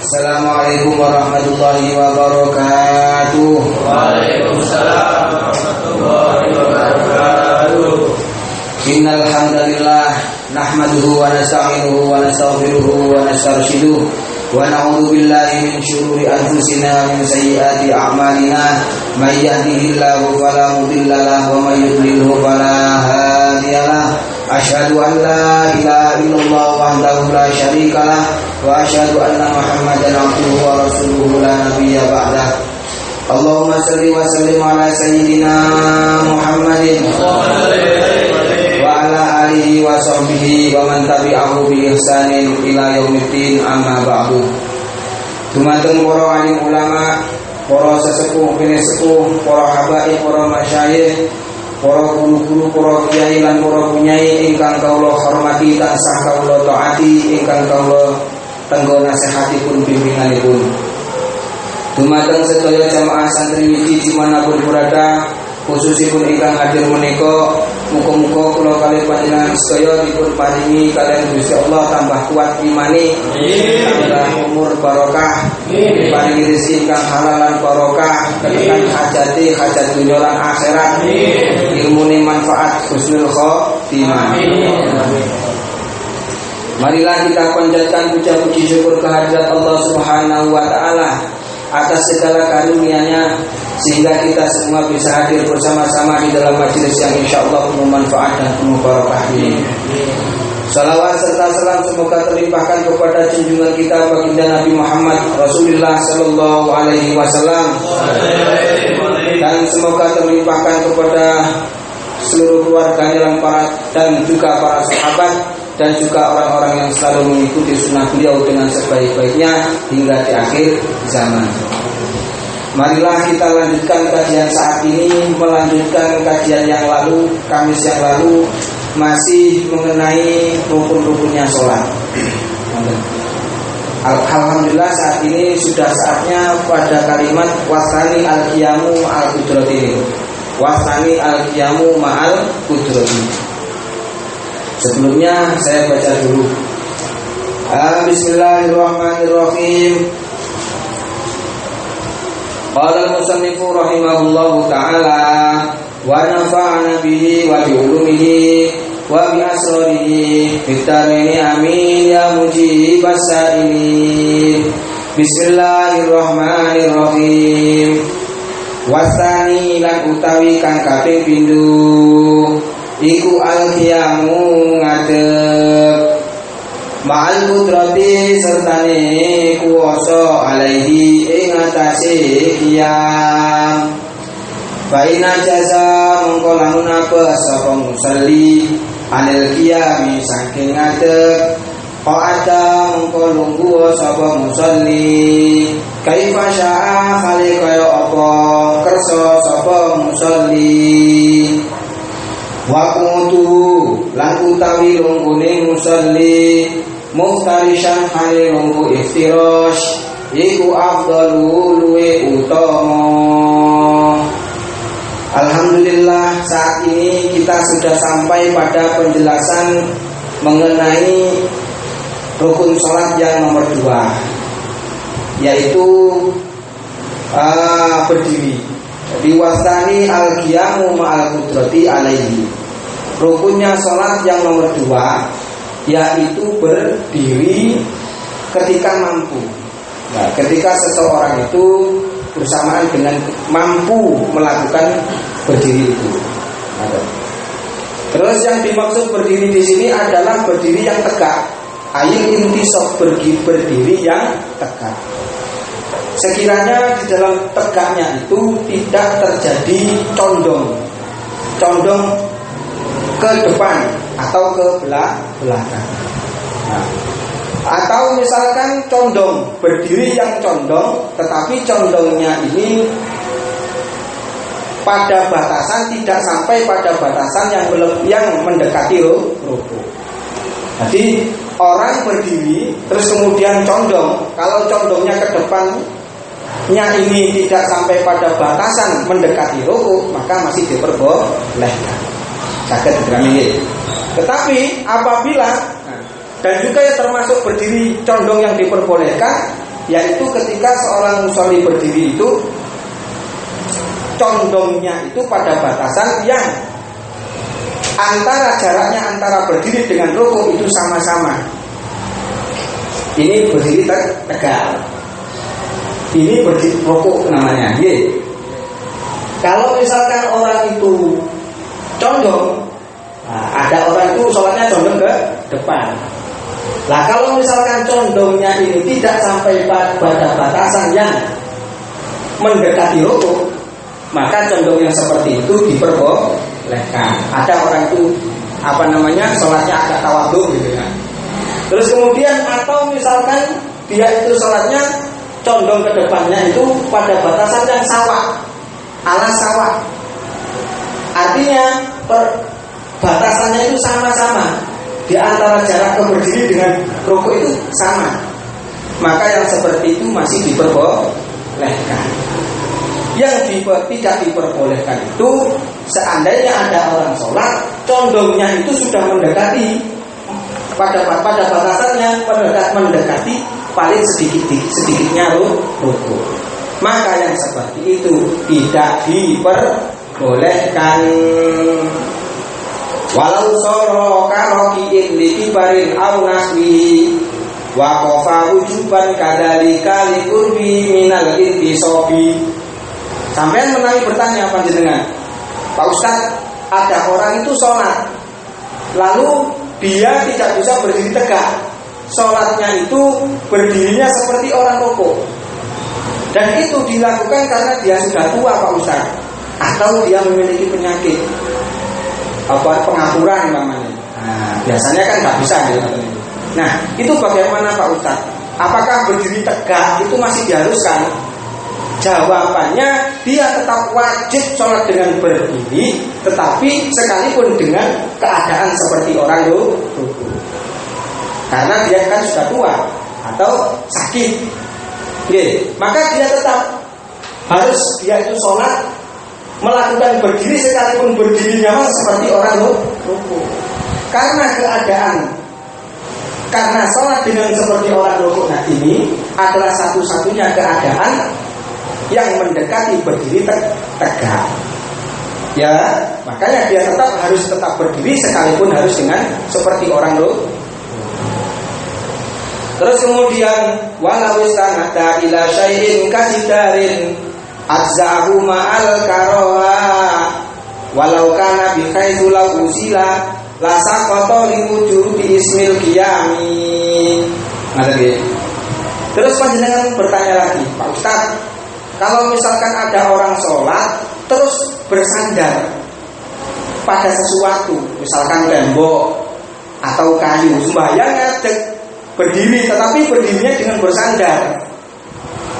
Assalamualaikum warahmatullahi wabarakatuh. Waalaikumsalam warahmatullahi wabarakatuh. Innal hamdalillah nahmaduhu wa nasta'inuhu wa nastaghfiruhu wa nastarshiduh wa na'udzu billahi min shururi anfusina min sayyiati a'malina may yahdihillahu fala mudilla lahu wa may yudlilhu fala hadiyalah. Asyhadu an la ilaha illallah wahdahu la syarikalah wa asyhadu anna Muhammadan abduhu wa rasuluhu la nabiyya ba'dah. Allahumma shalli wa sallim ala sayyidina Muhammadin wa ala alihi wa sahbihi wa man tabi'ahu bi ihsanin ila yaumiddin, amma ba'du. Dumateng para alim ulama, para sesepuh kene sepuh, para habaib, para masyayikh, para guru-guru, para kiai lan para punyai ingkang kawula hormati tansah kawula taati, ingkang kawula tenggo nasihatipun bimbinganipun. Dumateng sedaya jamaah santri wiji dimanapun berada, khususipun ingkang hadir menika, muga-muga kula kalih panjenengan sedaya dipun paringi kaliyan Gusti Allah tambah kuat imane, tambah umur barokah, paringi rezeki ingkang halal lan barokah, ketekan hajate hajat dunya lan akhirat, ilmune manfaat, husnul khotimah. Marilah kita panjatkan puja-puji syukur kehadirat Allah Subhanahu wa taala atas segala karunia-Nya sehingga kita semua bisa hadir bersama-sama di dalam majelis yang insyaallah penuh manfaat dan penuh barokah ini. Salawat serta salam semoga terlimpahkan kepada junjungan kita baginda Nabi Muhammad Rasulullah sallallahu alaihi wasallam, dan semoga terlimpahkan kepada seluruh keluarganya dan juga para sahabat dan juga orang-orang yang selalu mengikuti sunnah beliau dengan sebaik-baiknya hingga di akhir zaman. Marilah kita lanjutkan kajian saat ini, melanjutkan kajian yang lalu, Kamis yang lalu, masih mengenai rukun-rukunnya sholat. Alhamdulillah saat ini sudah saatnya pada kalimat wasani al-qiyamu al-qudrati. Wasani al-qiyamu ma'al qudrati. Sebelumnya saya baca dulu. Bismillahirrahmanirrahim. Qala al-musannifu rahimahullahu ta'ala wa nafa'ana bihi wa bi ulumihi wa bi asrarihi fittamini amin ya mujibas sa'ilin. Bismillahirrahmanirrahim. Wasani lan utawi kang kaping pindho iku al-qiyamu ngadeg ma'al qudrati sertane kuwasa alaihi ing atase qiyam. Baina jaza mongko lamun apa sapa musalli anil qiyami saking ngadeg, qa'ada mongko lungguh sapa musalli kaifa syaa khali kaya apa kersa sapa musalli. Wa qutu lan utawi lungguhne musalli muftarishan hale lungguh iftirash iku afdalu luwe utama. Alhamdulillah saat ini kita sudah sampai pada penjelasan mengenai rukun sholat yang nomor 2, yaitu berdiri. Jadi wasani al-qiyamu ma'al qudrati alaihi. Rukunnya sholat yang nomor 2 yaitu berdiri ketika mampu. Nah, ketika seseorang itu bersamaan dengan mampu melakukan berdiri itu. Terus yang dimaksud berdiri di sini adalah berdiri yang tegak. Ayil intisab, berdiri yang tegak. Sekiranya di dalam tegaknya itu tidak terjadi condong ke depan atau ke belakang. Nah, atau misalkan condong, berdiri yang condong, tetapi condongnya ini pada batasan, tidak sampai pada batasan yang mendekati rukuk. Jadi orang berdiri terus kemudian condong. Kalau condongnya ke depannya ini tidak sampai pada batasan mendekati rukuk, maka masih diperbolehkan. Saged diramili. Tetapi apabila dan juga yang termasuk berdiri condong yang diperbolehkan yaitu ketika seorang musolli berdiri itu condongnya itu pada batasan yang antara jaraknya antara berdiri dengan rukuk itu sama-sama. Ini berdiri tegak, ini berdiri rukuk namanya. Kalau misalkan orang itu condong, ada orang itu sholatnya condong ke depan. Nah kalau misalkan condongnya ini tidak sampai pada batasan yang mendekati rukuk, maka condong yang seperti itu diperbolehkan. Ada orang itu sholatnya agak tawadhu gitu ya. Terus kemudian atau misalkan dia itu sholatnya condong ke depannya itu pada batasan yang sawah, alas sawah. Artinya batasannya itu sama-sama, di antara jarak berdiri dengan rukuk itu sama. Maka yang seperti itu masih diperbolehkan. Yang tidak diperbolehkan itu seandainya ada orang sholat condongnya itu sudah mendekati pada batasannya, mendekati paling sedikitnya rukuk. Maka yang seperti itu tidak diperbolehkan. Walau soro karokiin likibarin au naswi wa kofa wujuban kadalika likurbi minal intisobi. Sampai menawi bertanya panjenengan, Pak Ustadz, ada orang itu sholat, lalu dia tidak bisa berdiri tegak. Sholatnya itu berdirinya seperti orang rukuk. Dan itu dilakukan karena dia sudah tua Pak Ustadz, atau dia memiliki penyakit pengapuran namanya. Biasanya kan nggak bisa gitu. Nah itu bagaimana Pak Ustadz? Apakah berdiri tegak itu masih diharuskan? Jawabannya dia tetap wajib sholat dengan berdiri, tetapi sekalipun dengan keadaan seperti orang rukuk. Karena dia kan sudah tua atau sakit. Maka dia tetap harus dia itu sholat melakukan berdiri sekalipun berdirinya seperti orang rukuk. Karena karena sholat dengan seperti orang rukuk ini adalah satu-satunya keadaan yang mendekati berdiri tegak. Ya, makanya dia harus tetap berdiri sekalipun harus dengan seperti orang rukuk. Terus kemudian walau istanada ila syai'in kasidarin azzahu ma'al karoha walau kana bi khaitu law usila la saqata li wujudi ismil qiyami. Terus panjenengan bertanya lagi, Pak Ustaz, kalau misalkan ada orang sholat terus bersandar pada sesuatu, misalkan tembok atau kayu, sembahyang ngadeg berdiri, tetapi berdirinya dengan bersandar,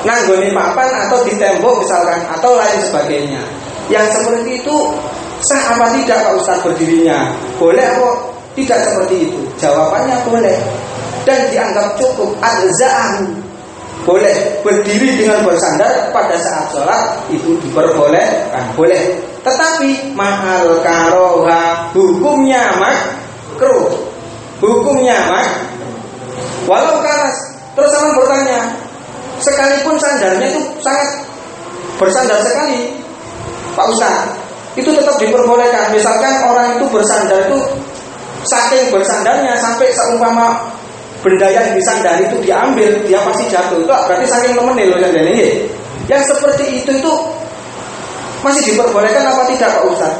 nanggoni papan atau di tembok misalkan, atau lain sebagainya. Yang seperti itu sah apa tidak Pak Ustaz berdirinya? Boleh atau tidak seperti itu? Jawabannya boleh. Dan dianggap cukup adza'ahu. Boleh berdiri dengan bersandar pada saat sholat itu diperbolehkan, boleh. Tetapi mahal karoha, hukumnya makruh. Hukumnya makruh. Walau karas. Terus saya bertanya, sekalipun sandarnya itu sangat bersandar sekali, Pak Ustaz, itu tetap diperbolehkan. Misalkan orang itu bersandar itu saking bersandarnya sampai seumpama benda yang disandari itu diambil, dia pasti jatuh. Itu berarti saking lemennya loh sandarnya. Yang seperti itu masih diperbolehkan apa tidak Pak Ustaz?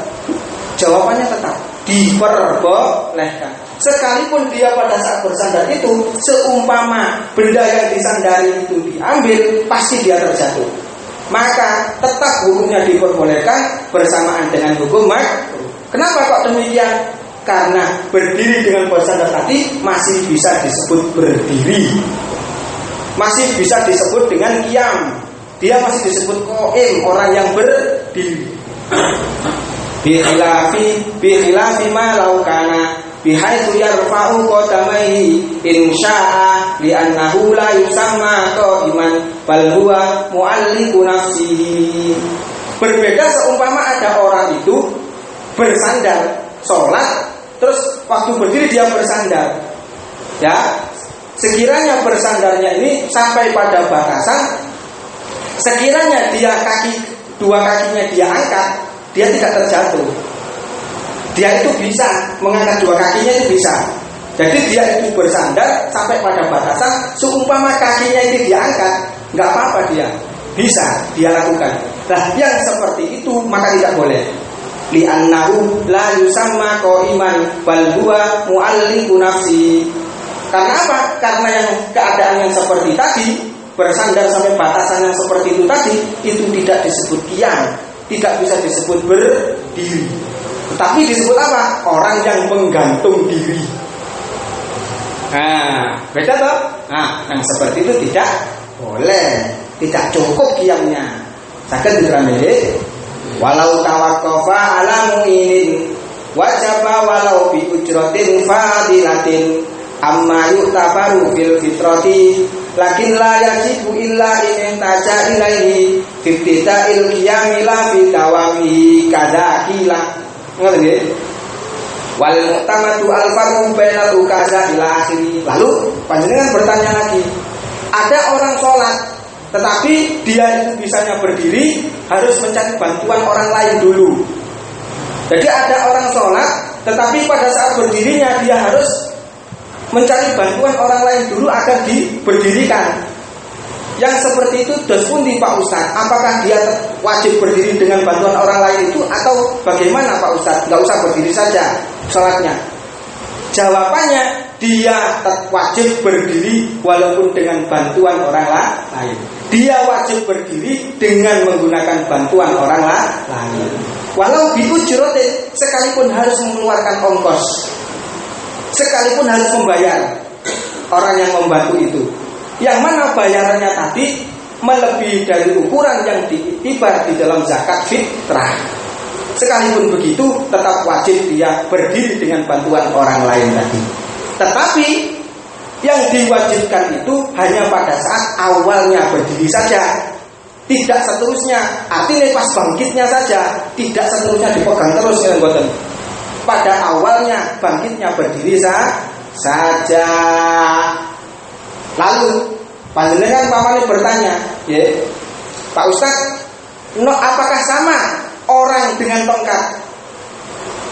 Jawabannya tetap diperbolehkan. Sekalipun dia pada saat bersandar itu seumpama benda yang disandari itu diambil, pasti dia terjatuh. Maka tetap hukumnya diperbolehkan bersamaan dengan hukum makruh. Kenapa kok demikian? Karena berdiri dengan bersandar tadi masih bisa disebut berdiri, masih bisa disebut dengan qiyam. Dia masih disebut qaim, orang yang berdiri. Bihilafi ma law kana bihaitsu yarfa'u qadamaihi insya'a li'annahu la yusamma qa'iman bal huwa mu'alliqu nafsihi. Berbeda seumpama ada orang itu bersandar sholat, terus waktu berdiri dia bersandar, ya. sekiranya bersandarnya ini sampai pada batasan, sekiranya dua kakinya dia angkat, dia tidak terjatuh. Dia itu bisa mengangkat dua kakinya, itu bisa. Jadi dia itu bersandar sampai pada batasan, seumpama kakinya itu dia angkat, nggak apa-apa, dia bisa dia lakukan. Nah, yang seperti itu maka tidak boleh. Li'annahu la yusamma qa'iman bal huwa mu'alliqu nafsi. Karena apa? Karena yang keadaan yang seperti tadi, bersandar sampai batasan yang seperti itu tadi, itu tidak disebut qiyam, tidak bisa disebut berdiri. Tetapi disebut apa? Orang yang menggantung diri. Nah, beda toh? Nah, yang seperti itu tidak boleh, tidak cukup qiyamnya. Saged diramili. Walau tawaqqafa ala mu'inin wajaba walau bi ujratin fadilatin amma yu'tabaru fil fitrati lakin la yajibu illa in taja ilaihi fitta'il qiyami la fi dawamihi kadzakila. Ngoten nggih. Wal mu'tamadu al farqu bainal ukaza ila akhiri. Lalu panjenengan bertanya lagi, ada orang sholat tetapi dia itu bisanya berdiri, harus mencari bantuan orang lain dulu. Jadi ada orang sholat tetapi pada saat berdirinya dia harus mencari bantuan orang lain dulu agar diberdirikan. Yang seperti itu dos pundi Pak Ustadz? Apakah dia wajib berdiri dengan bantuan orang lain itu atau bagaimana Pak Ustadz? Gak usah berdiri saja sholatnya. Jawabannya, dia wajib berdiri walaupun dengan bantuan orang lain. Dia wajib berdiri dengan menggunakan bantuan orang lain. Walau biujrotin, sekalipun harus mengeluarkan ongkos, sekalipun harus membayar orang yang membantu itu. Yang mana bayarannya tadi melebihi dari ukuran yang diiktibar di dalam zakat fitrah. Sekalipun begitu, tetap wajib dia berdiri dengan bantuan orang lain tadi. Tetapi yang diwajibkan itu hanya pada saat awalnya berdiri saja, tidak seterusnya. Artinya pas bangkitnya saja, tidak seterusnya dipegang terus dengan boten. Pada awalnya bangkitnya berdiri saja. Lalu panjenengan pamane bertanya, ya, Pak Ustadz, apakah sama orang dengan tongkat?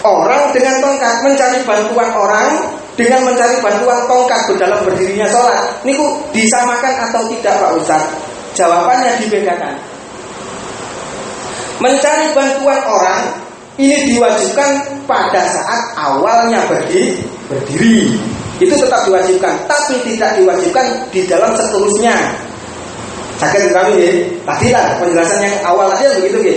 Orang dengan tongkat mencari bantuan orang dengan mencari bantuan tongkat dalam berdirinya sholat, niku disamakan atau tidak Pak Ustadz? Jawabannya dibedakan. Mencari bantuan orang ini diwajibkan pada saat awalnya berdiri. Itu tetap diwajibkan, tapi tidak diwajibkan di dalam seterusnya. Sakit kami ya. Tadi lah penjelasan yang awal aja begitu ya.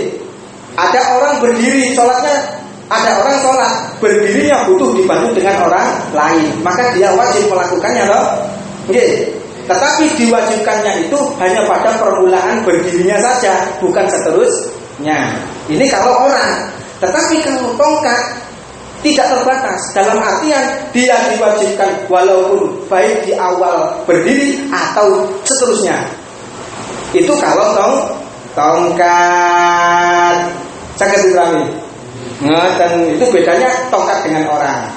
Ada orang berdiri sholatnya, ada orang sholat berdirinya butuh dibantu dengan orang lain, maka dia wajib melakukannya loh. Oke. Tetapi diwajibkannya itu hanya pada permulaan berdirinya saja, bukan seterusnya. Ini kalau orang. Tetapi kalau tongkat tidak terbatas, dalam artian dia diwajibkan walaupun baik di awal berdiri atau seterusnya. Itu kalau tongkat. Sakit dirami. Dan itu bedanya tongkat dengan orang.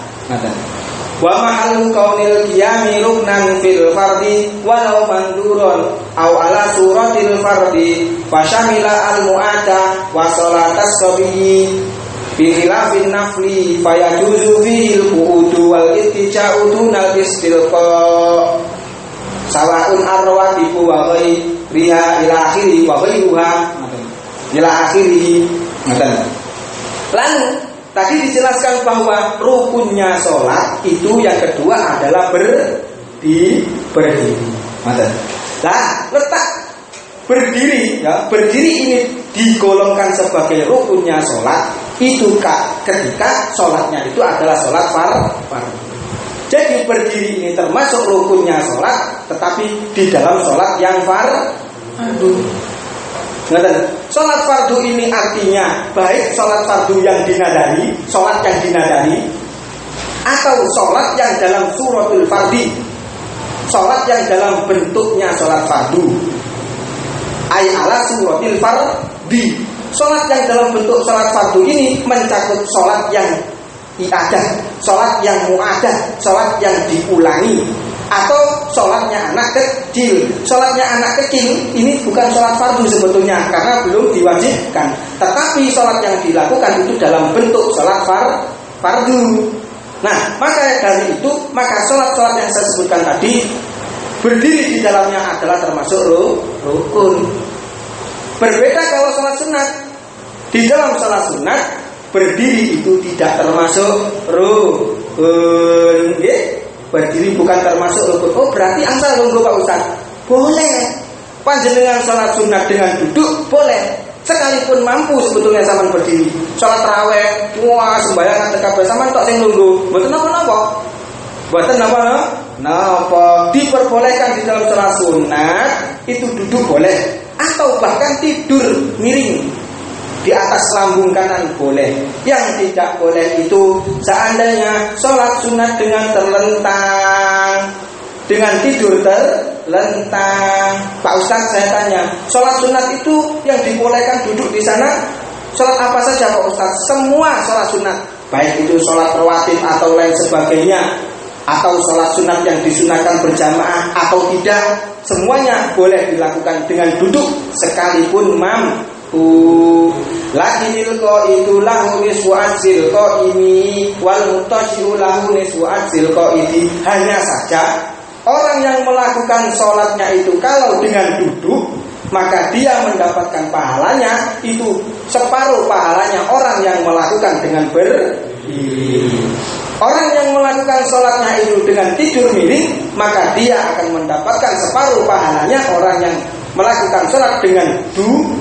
Wa mahallu kaunil qiyami ruknan fil fardi walau mandurun aw ala suratil fardi fasyamila al mu'ata wa salatas sabiyyi bi khilafin nafli fayajuzu fil qu'udu wal ittija'u dunal istilqa sawa'un arwatibu wa ghayriha ila akhiri wa ghayruha ila akhiri. Lalu tadi dijelaskan bahwa rukunnya sholat itu yang kedua adalah berdiri. Nah, letak berdiri, ya, berdiri ini digolongkan sebagai rukunnya sholat itu ketika sholatnya itu adalah sholat fardu. Jadi berdiri ini termasuk rukunnya sholat, tetapi di dalam sholat yang fardu. Sholat fardu ini artinya baik sholat fardu yang dinadari, sholat yang dinadari, atau sholat yang dalam suratul fardi, sholat yang dalam bentuknya sholat fardu. Ay ala suratil fardi. Sholat yang dalam bentuk sholat fardu ini mencakup sholat yang iadah, sholat yang muadah, sholat yang diulangi. atau sholatnya anak kecil. Sholatnya anak kecil ini bukan sholat fardu sebetulnya karena belum diwajibkan, tetapi sholat yang dilakukan itu dalam bentuk sholat fardu. Nah, maka dari itu maka sholat-sholat yang saya sebutkan tadi berdiri di dalamnya adalah termasuk rukun. Berbeda kalau sholat sunat. Di dalam sholat sunat berdiri itu tidak termasuk rukun. Berdiri bukan termasuk rukun. Oh berarti angsal lungguh Pak Ustaz. Boleh. Panjenengan sholat sunat dengan duduk boleh. Sekalipun mampu sebetulnya sampean berdiri. Sholat raweh, wah sembahyang kabeh sampean tok sing lungguh. Mboten napa-napa. Mboten napa. Diperbolehkan di dalam sholat sunat itu duduk boleh atau bahkan tidur miring di atas lambung kanan boleh. Yang tidak boleh itu seandainya sholat sunat dengan terlentang, dengan tidur terlentang. Pak Ustaz saya tanya, sholat sunat itu yang dibolehkan duduk di sana sholat apa saja Pak Ustaz? Semua sholat sunat, baik itu sholat rawatib atau lain sebagainya, atau sholat sunat yang disunahkan berjamaah atau tidak, semuanya boleh dilakukan dengan duduk sekalipun mampu. Lakinil qaidu lahu nisfu ajril qaimi wal mutashiru lahu nisfu ajril qaidi. Hanya saja orang yang melakukan sholatnya itu kalau dengan duduk, maka dia mendapatkan pahalanya itu separuh pahalanya orang yang melakukan dengan berdiri. Orang yang melakukan sholatnya itu dengan tidur miring, maka dia akan mendapatkan separuh pahalanya orang yang melakukan sholat dengan duduk.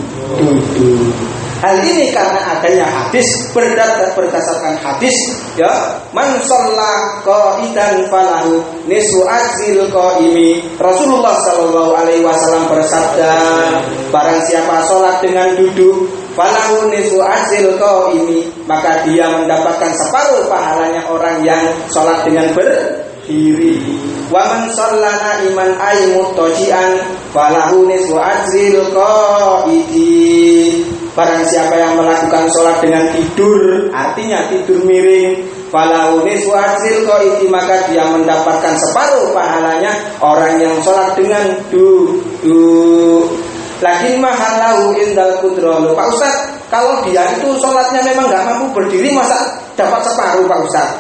Hal ini karena adanya hadis berdasarkan hadis ya, man shalla qa'idan falahu nisfu ajril qaimi. Rasulullah sallallahu alaihi wasallam bersabda, barang siapa sholat dengan duduk falahu nisfu ajril qaimi, maka dia mendapatkan separuh pahalanya orang yang sholat dengan berdiri. Wa man shallana iman ay muttaji'an falahu nisfu ajril qaidi. Barang siapa yang melakukan sholat dengan tidur, artinya tidur miring, falahu nisfu ajril qaidi, maka dia mendapatkan separuh pahalanya orang yang sholat dengan duduk. Lakin mahallahu indal qudrah. Pak Ustaz, kalau dia itu sholatnya memang nggak mampu berdiri, masa dapat separuh Pak Ustaz?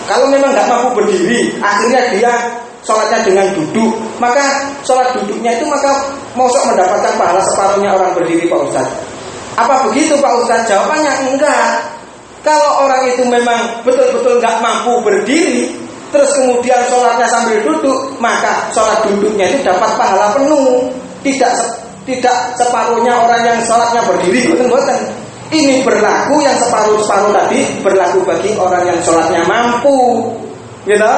Kalau memang nggak mampu berdiri, akhirnya dia sholatnya dengan duduk, maka sholat duduknya itu maka mosok mendapatkan pahala separuhnya orang berdiri Pak Ustaz. Apa begitu Pak Ustaz? Jawabannya enggak. Kalau orang itu memang betul-betul nggak mampu berdiri, terus kemudian sholatnya sambil duduk, maka sholat duduknya itu dapat pahala penuh. Tidak separuhnya orang yang sholatnya berdiri. Boten. Ini berlaku yang separuh-separuh tadi berlaku bagi orang yang sholatnya mampu, gitu.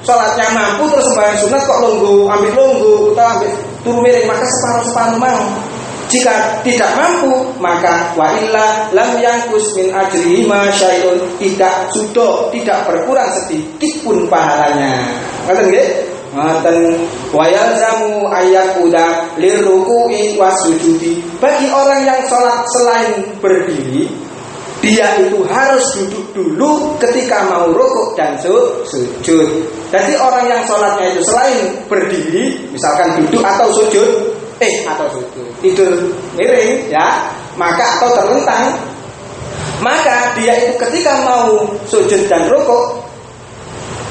Sholatnya mampu terus sembahyang sunat kok ambil lunggu, atau ambil turu miring, maka separuh-separuh mau. Jika tidak mampu, maka wa illa lam yanqus min ajrihi ma syai'un, tidak berkurang sedikit pun pahalanya. Ngoten nggih? Ngoten. Wa yalzamu ayaquda liruku'i wasujudi. Bagi orang yang sholat selain berdiri, dia itu harus duduk dulu ketika mau rukuk dan sujud. Jadi orang yang sholatnya itu selain berdiri, misalkan duduk atau sujud, tidur miring ya, maka atau terlentang, maka dia itu ketika mau sujud dan rukuk,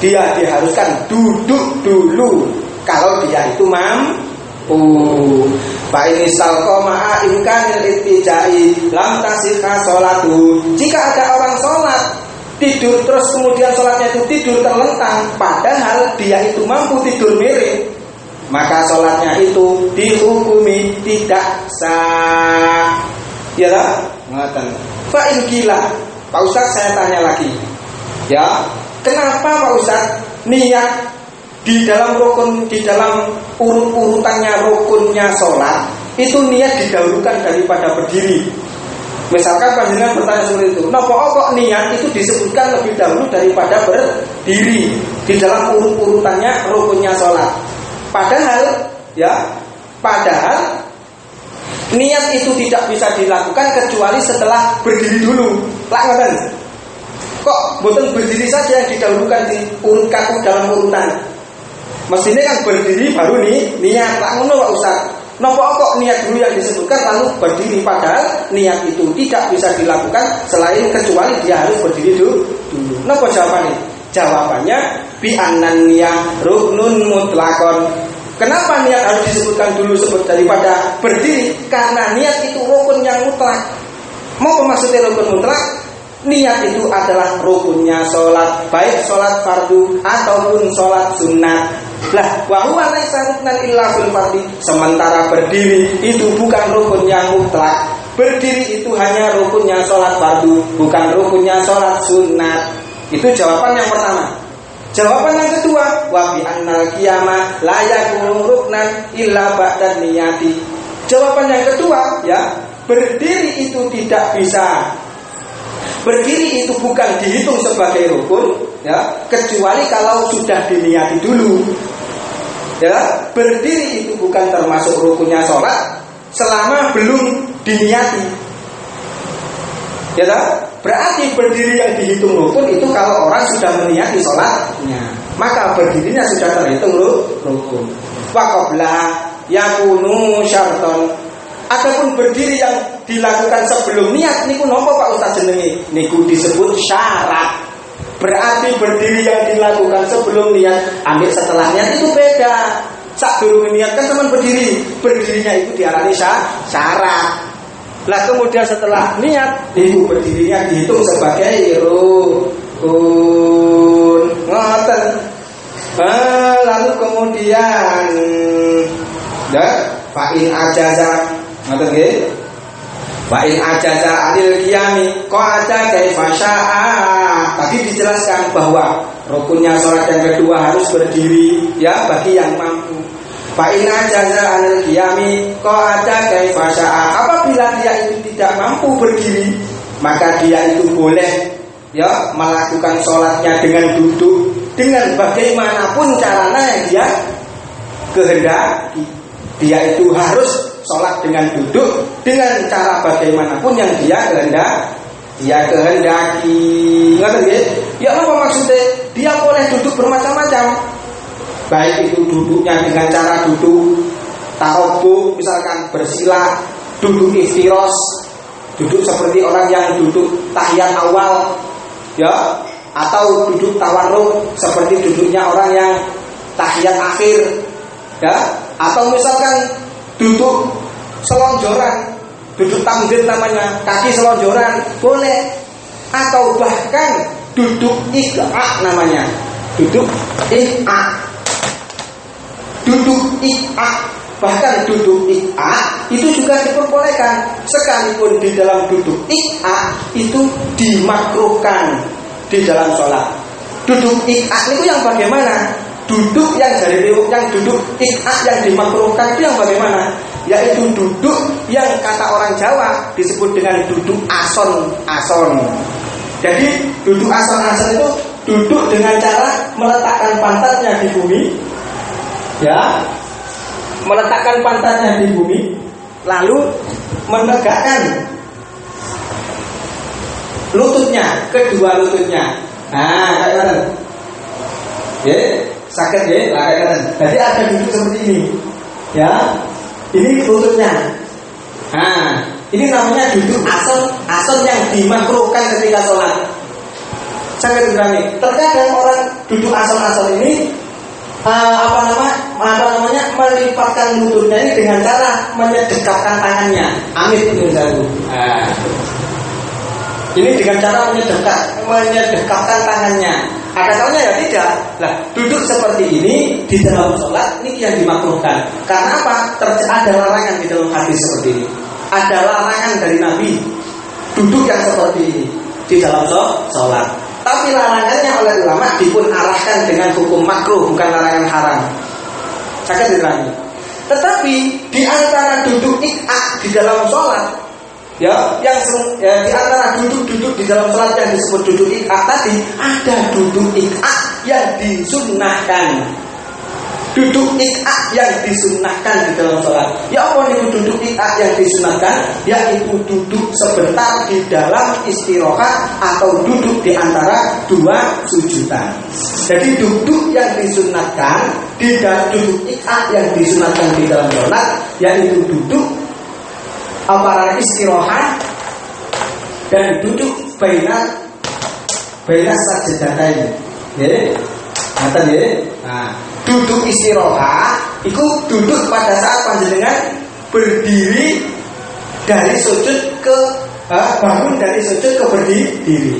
dia diharuskan duduk dulu kalau dia itu mampu. Fa ini salqoma imkanil ittijai lam tasihha sholatu. Jika ada orang sholat tidur terus kemudian sholatnya itu tidur terlentang, padahal dia itu mampu tidur miring, maka sholatnya itu dihukumi tidak sah. Ya lah, ngoten. Fa in qila, Pak Ustaz saya tanya lagi. Ya, kenapa Pak Ustaz niat di dalam rukun, di dalam urutannya rukunnya sholat itu niat didahulukan daripada berdiri? Misalkan panjenengan bertanya seperti itu, napa kok niat itu disebutkan lebih dahulu daripada berdiri di dalam urutannya rukunnya sholat? Padahal niat itu tidak bisa dilakukan kecuali setelah berdiri dulu. Ngoten. Kok mboten berdiri saja yang didahulukan diurutkan dalam urutan? Mestinya kan berdiri baru niat. Lah ngono Pak Ustaz. Napa kok niat dulu yang disebutkan lalu berdiri, padahal niat itu tidak bisa dilakukan selain kecuali dia harus berdiri dulu. Napa jawabannya? Jawabannya bi annan niyah ruknun mutlaqon. Kenapa niat harus disebutkan dulu daripada berdiri? Karena niat itu rukun yang mutlak. Mau maksudnya rukun mutlak? Niat itu adalah rukunnya sholat, baik sholat fardu ataupun sholat sunnah. Lah, wa huwa laisa ruknan illa fil fardhi. Sementara berdiri itu bukan rukun yang mutlak. Berdiri itu hanya rukunnya sholat fardu, bukan rukunnya sholat sunnah. Itu jawaban yang pertama. Jawaban yang kedua, wa bi annal qiyamah la yakunu ruknan illa ba'da niyati. Jawaban yang kedua, ya, berdiri itu tidak bisa. Berdiri itu bukan dihitung sebagai rukun, ya, kecuali kalau sudah diniati dulu. Ya, berdiri itu bukan termasuk rukunnya sholat selama belum diniati. Ya, berarti berdiri yang dihitung rukun itu kalau orang sudah meniati sholatnya, maka berdirinya sudah terhitung rukun. Wa qabla yakunu syarton. Adapun berdiri yang dilakukan sebelum niat niku napa Pak Ustaz jenenge? Niku disebut syarat. Berarti berdiri yang dilakukan sebelum niat ambil setelah niat itu beda. Sak durung niat kan teman berdiri. Berdirinya itu diarani syarat. Lah kemudian setelah niat itu berdirinya dihitung sebagai rukun. Ngoten. Lalu kemudian fa'in ajaza ngoten nggih. Wa in ajaza anil qiyami qa'ada kaifa syaa. Tadi dijelaskan bahwa rukunnya salat yang kedua harus berdiri, ya, bagi yang mampu. Fa in ajaza anil qiyami qa'ada kaifa syaa. Apabila dia itu tidak mampu berdiri, maka dia itu boleh, ya, melakukan salatnya dengan duduk dengan bagaimanapun caranya yang dia kehendaki. Dia itu harus sholat dengan duduk dengan cara bagaimanapun yang dia kehendaki. Ngerti ya? Ya apa maksudnya? Dia boleh duduk bermacam-macam. Baik itu duduknya dengan cara duduk tarobuk, misalkan bersila, duduk iftiros, duduk seperti orang yang duduk tahiyat awal, ya, atau duduk tawarruk seperti duduknya orang yang tahiyat akhir, ya, atau misalkan duduk selonjoran, duduk tamdir namanya, kaki selonjoran boleh, atau bahkan duduk iq'a namanya, duduk iq'a, bahkan duduk iq'a itu juga diperbolehkan, sekalipun di dalam duduk iq'a itu dimakruhkan di dalam sholat. Duduk iq'a itu yang bagaimana? Duduk yang duduk iq'a yang dimakruhkan itu yang bagaimana? Yaitu duduk yang kata orang Jawa disebut dengan duduk ason. Jadi duduk ason itu duduk dengan cara meletakkan pantatnya di bumi, ya, meletakkan pantatnya di bumi, lalu menegakkan lututnya, kedua lututnya. Nah, kayak mana? Ya, sakit ya, kayak mana? Jadi ada duduk seperti ini, ya. Ini lututnya. Nah, ini namanya duduk ason yang dimakruhkan ketika sholat. Sangat berani. Terkadang orang duduk ason ini melipatkan lututnya ini dengan cara menyedekapkan tangannya. Amit itu jago. Ini dengan cara menyedekapkan tangannya. Ada kalanya ya tidak. Nah, duduk seperti ini di dalam sholat ini yang dimakruhkan. Karena apa? Ada larangan di dalam hadis seperti ini. Ada larangan dari Nabi duduk yang seperti ini di dalam sholat. Tapi larangannya oleh ulama dipun arahkan dengan hukum makruh, bukan larangan haram. Saya diterangkan. Tetapi di antara duduk iq'a di dalam sholat, ya, di antara duduk di dalam sholat yang disebut duduk iq'a tadi, ada duduk iq'a yang disunnahkan. Duduk iq'a yang disunnahkan di dalam sholat. Ya apa itu duduk iq'a yang disunnahkan? Yaitu duduk sebentar di dalam istirahat atau duduk di antara dua sujudan. Jadi duduk yang disunnahkan di dalam duduk ikat yang disunatkan di dalam sholat, yaitu duduk antara istirahat dan duduk baina sajdatain. Nggih. Ngaten nggih. Nah, duduk istirahat itu duduk pada saat panjenengan berdiri dari sujud ke bangun dari sujud ke berdiri.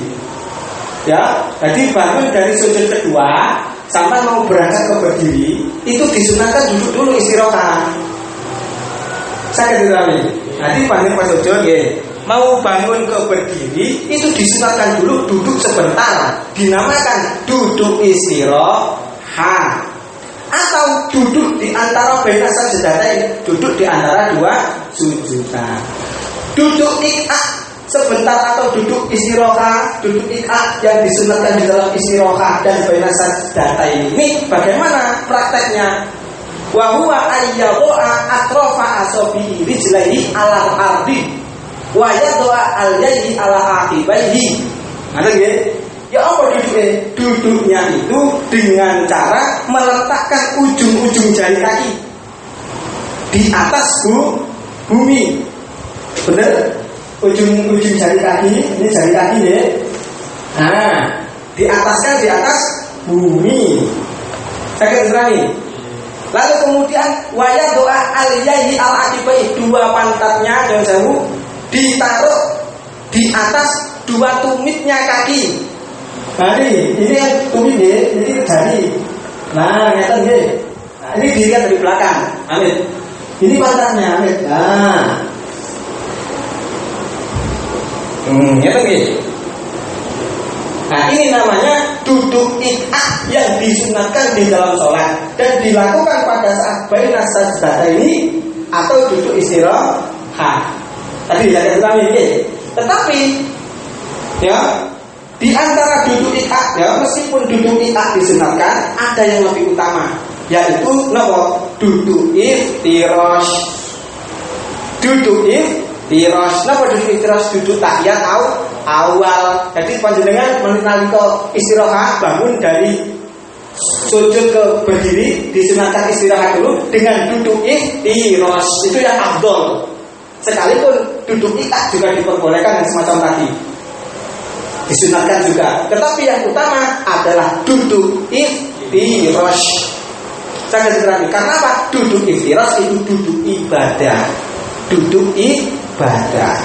Ya, jadi bangun dari sujud kedua sampai mau berangkat ke berdiri itu disunahkan duduk dulu istirahat. Saya kira nanti bangun pas sujud ya, mau bangun ke berdiri itu disunahkan dulu duduk sebentar, dinamakan duduk istirahat. Atau duduk di antara baina sajdatain, duduk di antara dua sujudan. Duduk ikat sebentar atau duduk istirahat, duduk ikat yang disunatkan di dalam istirahat dan baina sajdatain ini bagaimana prakteknya? Wa huwa ayyadha atrafa asabi rijlaihi ala ardi wa yadha al-yadi ala aqibaihi. Ada nggih? Ya apa duduknya? Duduknya itu dengan cara meletakkan ujung-ujung jari kaki di atas bumi. Bener? Ujung-ujung jari kaki, ini jari kaki ya. Nah, diataskan di atas bumi. Saya terangin. Lalu kemudian waya doa aliyahi al akibai, dua pantatnya dan jauh ditaruh di atas dua tumitnya kaki. Nah ini yang tumit ya, ini jari. Nah, ngeten nggih. Nah, ini dilihat dari belakang. Amin. Ini pantatnya, amin. Nah. Ngeten nggih. Nah, ini namanya duduk ikat yang disunatkan di dalam sholat dan dilakukan pada saat baina sajdatain atau duduk istirahat. Tadi saya katakan ini. Tetapi ya, di antara duduk ikat ya, meskipun duduk ikat disunatkan, ada yang lebih utama, yaitu napa? Duduk iftirash. Duduk iftirash. Napa duduk iftirash? Duduk tahiyat awal. Jadi panjenengan nalika istirahat bangun dari sujud ke berdiri, disunatkan istirahat dulu dengan duduk iftirash. Itu yang afdol. Sekalipun duduk ikat juga diperbolehkan dan semacam tadi, disunatkan juga. Tetapi yang utama adalah duduk iftirash. Saya kasih karena apa? Duduk iftirash itu duduk ibadah. Duduk ibadah.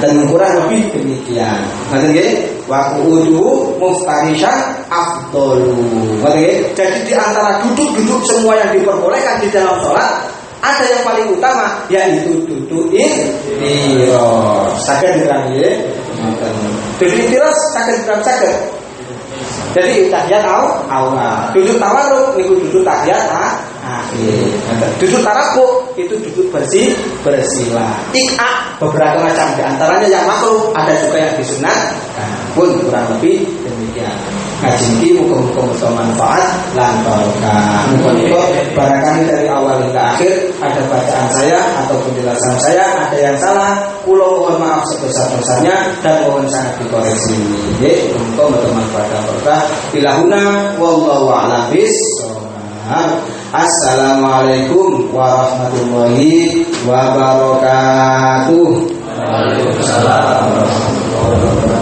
Dan kurang lebih demikian. Nggih, wa qu'udu muftarishan afdalu. Nggih. Jadi di antara duduk-duduk semua yang diperbolehkan di dalam sholat, ada yang paling utama, yaitu duduk iftirash. Saged diterang nggih. Duduk iftirash saged diterang saged. Jadi tahiyat awal. Duduk tawarruk niku duduk tahiyat akhir. Duduk tarakuk itu duduk bersila. Ikat beberapa macam, di antaranya yang makruh, ada juga yang disunat. Pun kurang lebih demikian. Ngaji ini muka-muka manfaat lan barokah. Muka-muka barangkali dari awal hingga akhir ada bacaan saya atau penjelasan saya ada yang salah, kula mohon maaf sebesar-besarnya dan mohon sangat dikoreksi. Nggih, muka-muka manfaat dan barokah. Bilahuna wallahu a'lam bissawab. Assalamualaikum warahmatullahi wabarakatuh. Waalaikumsalam warahmatullahi wabarakatuh.